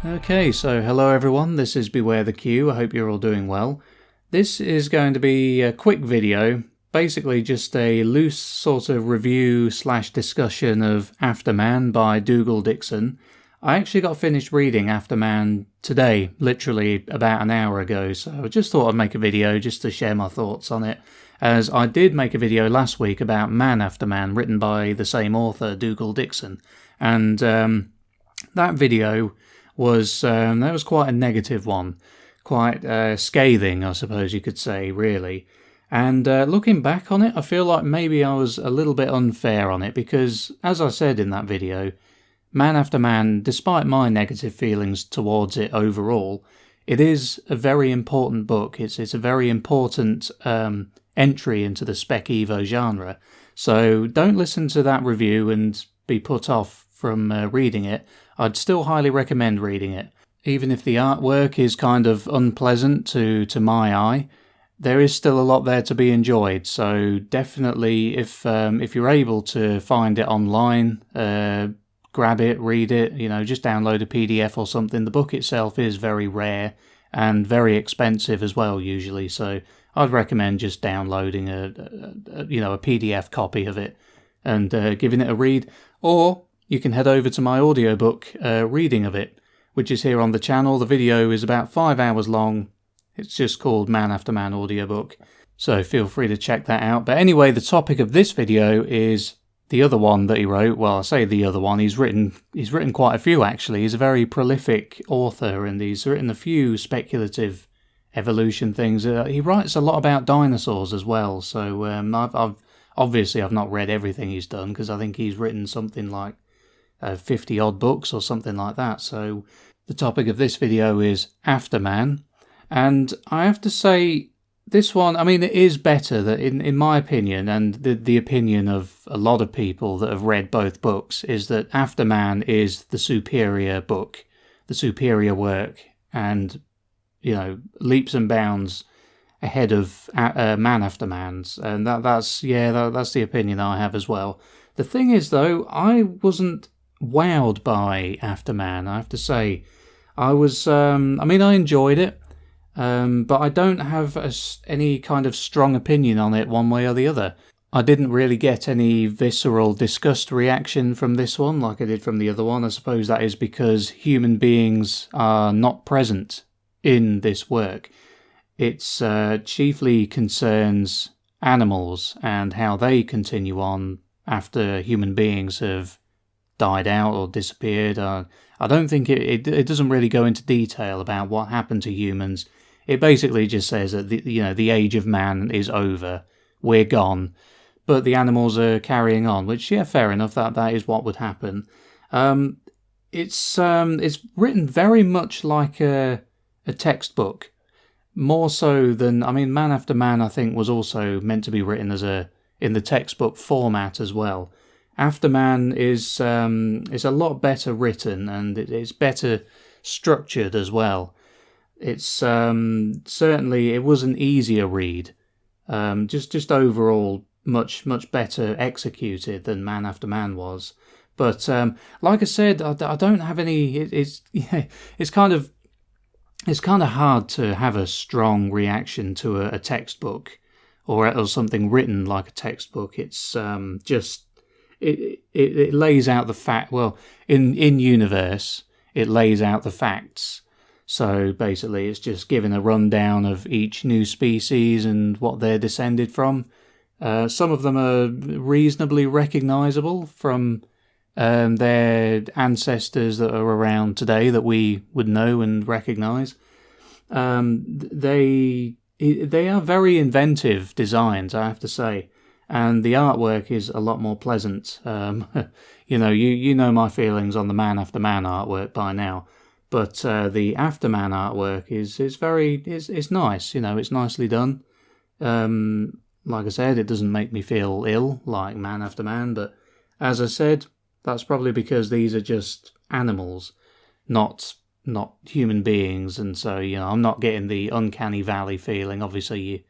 Okay, so hello everyone, this is Beware the Q, I hope you're all doing well. This is going to be a quick video, basically just a loose sort of review slash discussion of Afterman by Dougal Dixon. I actually got finished reading Afterman today, literally about an hour ago, so I just thought I'd make a video just to share my thoughts on it, as I did make a video last week about Man After Man, written by the same author, Dougal Dixon, and that video was that was quite a negative one, quite scathing, I suppose you could say, really. And looking back on it, I feel like maybe I was a little bit unfair on it because, as I said in that video, Man After Man, despite my negative feelings towards it overall, it is a very important book. It's a very important entry into the Spec Evo genre. So don't listen to that review and be put off from reading it. I'd still highly recommend reading it. Even if the artwork is kind of unpleasant to my eye, there is still a lot there to be enjoyed. So definitely, if you're able to find it online, grab it, read it, just download a PDF or something. The book itself is very rare and very expensive as well, usually. So I'd recommend just downloading a PDF copy of it and giving it a read. Or you can head over to my audiobook reading of it, which is here on the channel. The video is about 5 hours long. It's just called Man After Man audiobook. So feel free to check that out. But anyway, the topic of this video is the other one that he wrote. Well, I say the other one. He's written quite a few, actually. He's a very prolific author, and he's written a few speculative evolution things. He writes a lot about dinosaurs as well. So I've not read everything he's done, because I think he's written something like 50 odd books or something like that. So the topic of this video is Afterman, and I have to say this one, it is better, that in my opinion, and the opinion of a lot of people that have read both books, is that Afterman is the superior book, the superior work, and leaps and bounds ahead of Man After Man's, and that's the opinion I have as well. The thing is, though, I wasn't wowed by Afterman, I have to say. I was, I enjoyed it, but I don't have any kind of strong opinion on it one way or the other. I didn't really get any visceral disgust reaction from this one like I did from the other one. I suppose that is because human beings are not present in this work. It's chiefly concerns animals and how they continue on after human beings have died out or disappeared. I don't think it doesn't really go into detail about what happened to humans. It basically just says that the age of man is over, we're gone, but the animals are carrying on. Which, yeah, fair enough. That is what would happen. It's written very much like a textbook, more so than Man After Man. I think was also meant to be written in the textbook format as well. Afterman is a lot better written, and it's better structured as well. It's certainly, it was an easier read, just overall much better executed than Man After Man was. But like I said, I don't have any. It's kind of hard to have a strong reaction to a textbook or something written like a textbook. It's It lays out the fact. Well, in universe, it lays out the facts. So basically, it's just giving a rundown of each new species and what they're descended from. Some of them are reasonably recognisable from their ancestors that are around today that we would know and recognise. They are very inventive designs, I have to say. And the artwork is a lot more pleasant. You know my feelings on the Man After Man artwork by now, but the Afterman artwork is nice. It's nicely done. Like I said, it doesn't make me feel ill like Man After Man, but as I said, that's probably because these are just animals, not human beings, and so I'm not getting the uncanny valley feeling. Obviously,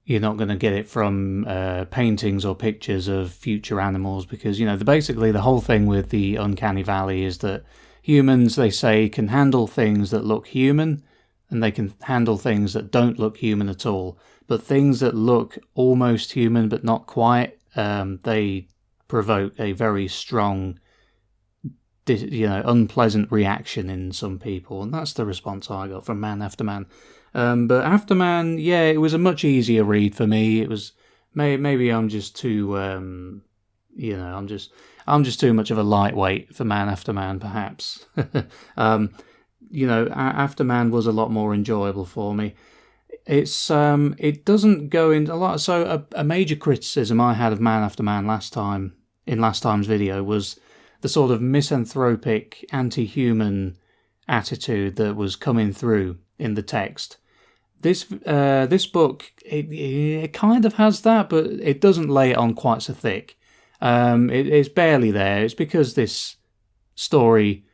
you're not going to get it from paintings or pictures of future animals, because basically the whole thing with the uncanny valley is that humans, they say, can handle things that look human, and they can handle things that don't look human at all. But things that look almost human but not quite, they provoke a very strong, unpleasant reaction in some people, and that's the response I got from Man After Man. But After Man, yeah, it was a much easier read for me. It was maybe I'm just too, I'm just too much of a lightweight for Man After Man, perhaps. After Man was a lot more enjoyable for me. It doesn't go into a lot. So a major criticism I had of Man After Man last time's video was the sort of misanthropic, anti-human attitude that was coming through in the text. This book, it kind of has that, but it doesn't lay it on quite so thick. It's barely there. It's because this story,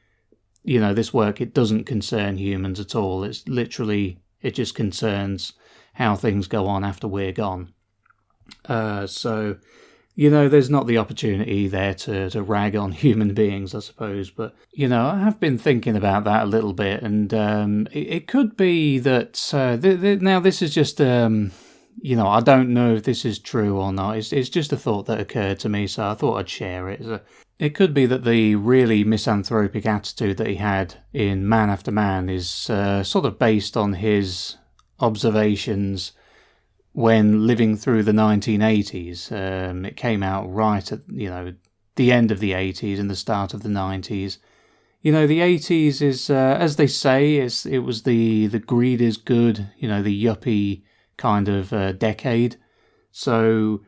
this work, it doesn't concern humans at all. It's literally, it just concerns how things go on after we're gone. There's not the opportunity there to rag on human beings, I suppose. But, I have been thinking about that a little bit, and it could be that now this is just, I don't know if this is true or not. It's just a thought that occurred to me, so I thought I'd share it. It could be that the really misanthropic attitude that he had in Man After Man is sort of based on his observations when living through the 1980s. It came out right at, the end of the 80s and the start of the 90s. The 80s is, as they say, it was the greed is good, the yuppie kind of decade. So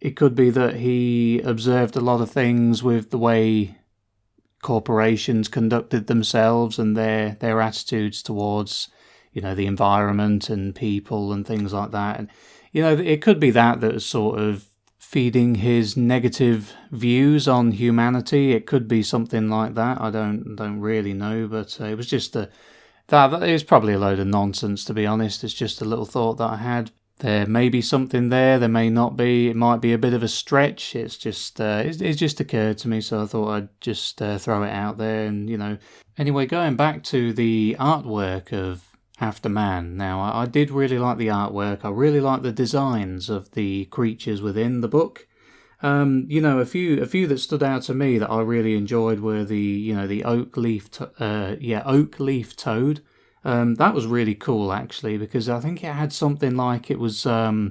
it could be that he observed a lot of things with the way corporations conducted themselves and their attitudes towards the environment and people and things like that. And, it could be that was sort of feeding his negative views on humanity. It could be something like that. I don't really know, but it was just that is probably a load of nonsense, to be honest. It's just a little thought that I had. There may be something there may not be. It might be a bit of a stretch. It's just it just occurred to me, so I thought I'd just throw it out there. And anyway, going back to the artwork of After Man. Now, I did really like the artwork. I really like the designs of the creatures within the book. A few that stood out to me that I really enjoyed were the oak leaf toad. That was really cool, actually, because I think it had something like so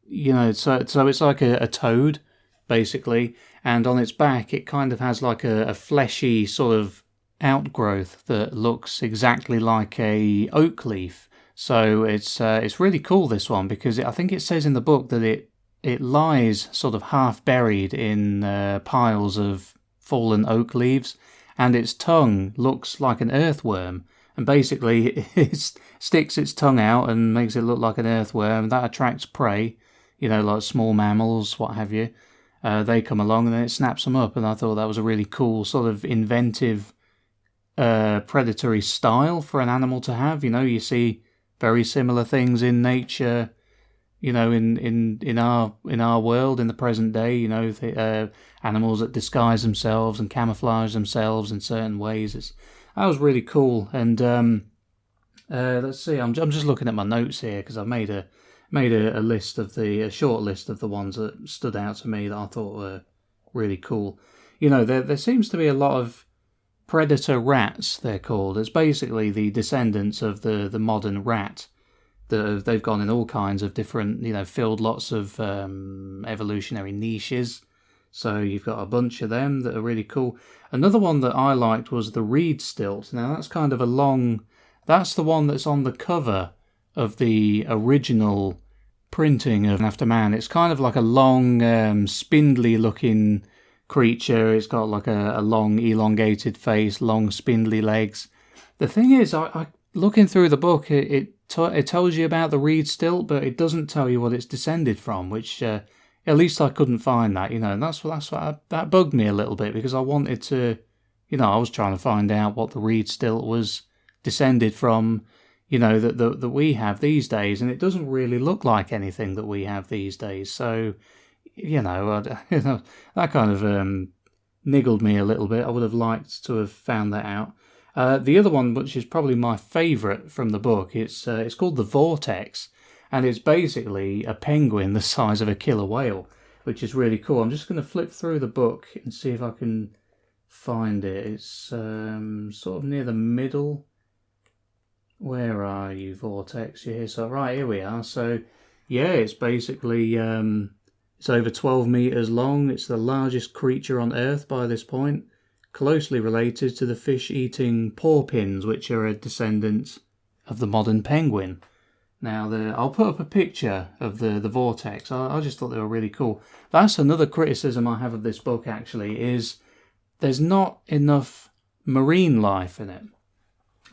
it's like a toad, basically, and on its back it kind of has like a fleshy sort of outgrowth that looks exactly like a oak leaf. So it's really cool, this one, because I think it says in the book that it lies sort of half buried in piles of fallen oak leaves, and its tongue looks like an earthworm, and basically it sticks its tongue out and makes it look like an earthworm. That attracts prey, like small mammals, what have you. They come along and then it snaps them up, and I thought that was a really cool sort of inventive predatory style for an animal to have. You see very similar things in nature, in our world in the present day. Animals that disguise themselves and camouflage themselves in certain ways. That was really cool. And let's see, I'm just looking at my notes here because I made a list of a short list of the ones that stood out to me that I thought were really cool. There seems to be a lot of predator rats, they're called. It's basically the descendants of the modern rat. They've gone in all kinds of different, filled lots of evolutionary niches. So you've got a bunch of them that are really cool. Another one that I liked was the reed stilt. Now that's kind of that's the one that's on the cover of the original printing of After Man. It's kind of like a long, spindly looking creature. It's got like a long elongated face, long spindly legs. The thing is, I looking through the book, it tells you about the reed stilt, but it doesn't tell you what it's descended from, which at least I couldn't find that, and that bugged me a little bit, because I wanted to, I was trying to find out what the reed stilt was descended from, that we have these days, and it doesn't really look like anything that we have these days. So, that kind of niggled me a little bit. I would have liked to have found that out. The other one, which is probably my favourite from the book, it's called The Vortex, and it's basically a penguin the size of a killer whale, which is really cool. I'm just going to flip through the book and see if I can find it. It's sort of near the middle. Where are you, Vortex? You're here. So right, here we are. So yeah, it's basically it's over 12 meters long. It's the largest creature on Earth by this point, closely related to the fish-eating pawpins, which are a descendant of the modern penguin. Now, I'll put up a picture of the Vortex. I just thought they were really cool. That's another criticism I have of this book, actually, is there's not enough marine life in it.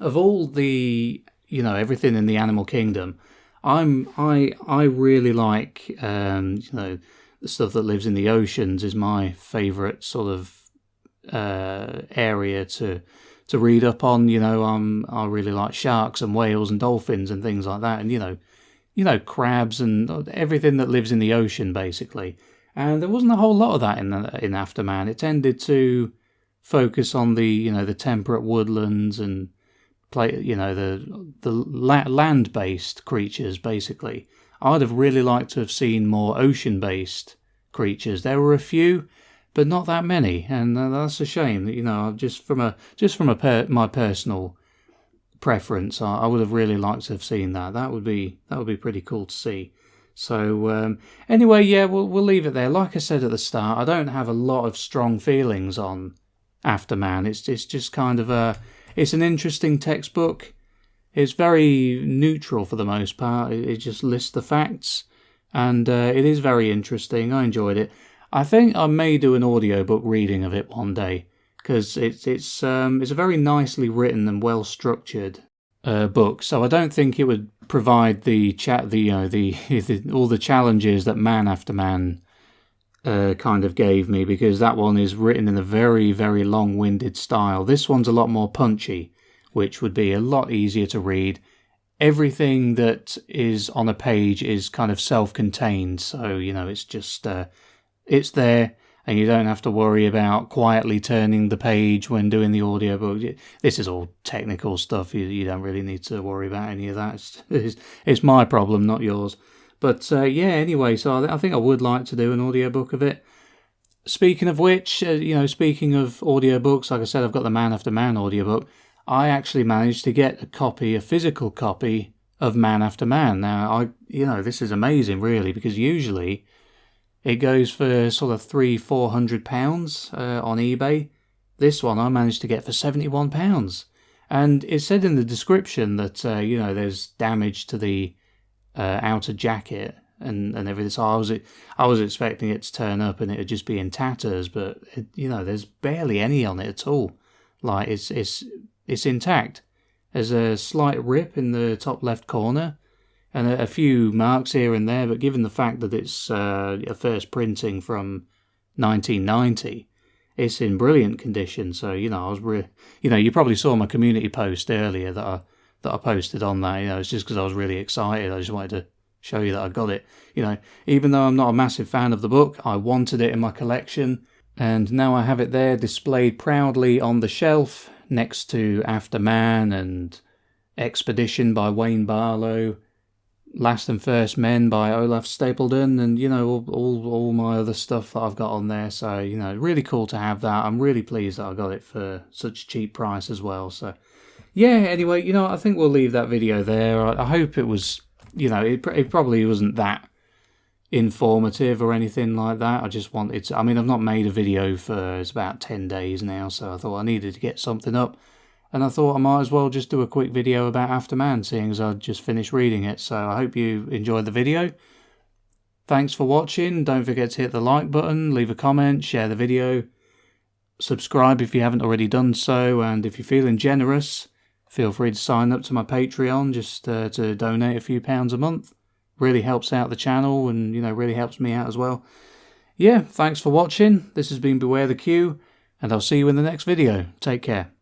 Of all the, everything in the animal kingdom, I really like, the stuff that lives in the oceans is my favourite sort of area to read up on. I really like sharks and whales and dolphins and things like that, and crabs and everything that lives in the ocean, basically. And there wasn't a whole lot of that in Afterman. It tended to focus on the temperate woodlands and the land-based creatures, basically. I'd have really liked to have seen more ocean-based creatures. There were a few, but not that many, and that's a shame. Just from my personal preference, I would have really liked to have seen that. That would be pretty cool to see. So anyway, yeah, we'll leave it there. Like I said at the start, I don't have a lot of strong feelings on Afterman. It's just kind of it's an interesting textbook. It's very neutral for the most part. It just lists the facts, and it is very interesting. I enjoyed it. I think I may do an audiobook reading of it one day, because it's a very nicely written and well structured book. So I don't think it would provide all the challenges that Man After Man kind of gave me, because that one is written in a very, very long-winded style. This one's a lot more punchy, which would be a lot easier to read. Everything that is on a page is kind of self-contained, so it's just it's there, and you don't have to worry about quietly turning the page when doing the audiobook. This is all technical stuff. You don't really need to worry about any of that. It's my problem, not yours. But yeah, anyway, so I think I would like to do an audiobook of it. Speaking of which, speaking of audiobooks, like I said, I've got the Man After Man audiobook. I actually managed to get a physical copy of Man After Man. Now, this is amazing, really, because usually it goes for sort of £300-400 on eBay. This one I managed to get for £71. And it said in the description that, there's damage to the outer jacket and everything. So I was expecting it to turn up and it would just be in tatters, but there's barely any on it at all. Like it's intact. There's a slight rip in the top left corner and a few marks here and there, but given the fact that it's a first printing from 1990, it's in brilliant condition. So I was you probably saw my community post earlier that I posted on that. It's just because I was really excited. I just wanted to show you that I got it. Even though I'm not a massive fan of the book, I wanted it in my collection, and now I have it there displayed proudly on the shelf next to After Man and Expedition by Wayne Barlow, Last and First Men by Olaf Stapledon, and all my other stuff that I've got on there. So really cool to have that. I'm really pleased that I got it for such a cheap price as well. So yeah, anyway, I think we'll leave that video there. I hope it was, it probably wasn't that informative or anything like that. I just wanted to, I've not made a video for, it's about 10 days now, so I thought I needed to get something up. And I thought I might as well just do a quick video about Afterman, seeing as I'd just finished reading it. So I hope you enjoyed the video. Thanks for watching. Don't forget to hit the like button, leave a comment, share the video, subscribe if you haven't already done so, and if you're feeling generous, feel free to sign up to my Patreon just to donate a few pounds a month. Really helps out the channel and, really helps me out as well. Yeah, thanks for watching. This has been Beware the Q, and I'll see you in the next video. Take care.